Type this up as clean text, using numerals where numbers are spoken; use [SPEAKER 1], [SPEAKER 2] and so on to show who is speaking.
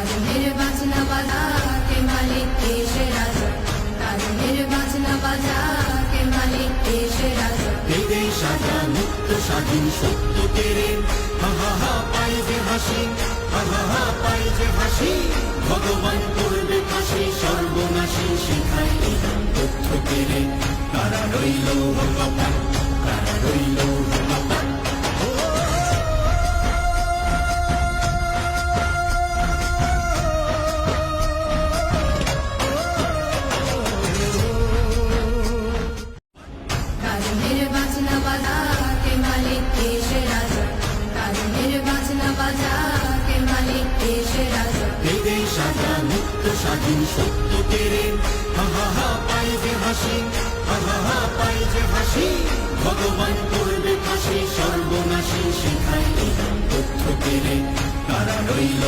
[SPEAKER 1] কাজের বাজনা বাজা কে মালিক এসে রাজা, কাজের বাজনা বাজা কে মালিক এসে রাজা।
[SPEAKER 2] এই সাজা মুক্ত স্বাধীন সত্য তেরে, হা হা হা পাই যে হাসি, হা হা হা পাই যে হাসি। ভগবান করবে ফাঁসি সর্বনাশী, শিখায় এই তথ্য তেরে। কারা রইল ভগবান, কারা রইল ভগবান।
[SPEAKER 1] কাজের বাজনা বাজা কে মালিক এসে রাজা, কাজের বাজনা বাজা কে মালিক এসে রাজা।
[SPEAKER 2] এই সাজা মুক্ত স্বাধীন সত্য তেরে, হা হা হা পাই যে হাসি, হা হা হা পাই যে হাসি। ভগবান করবে ফাঁসি সর্বনাশী, শিখায় এই তথ্য তেরে। কারা রইল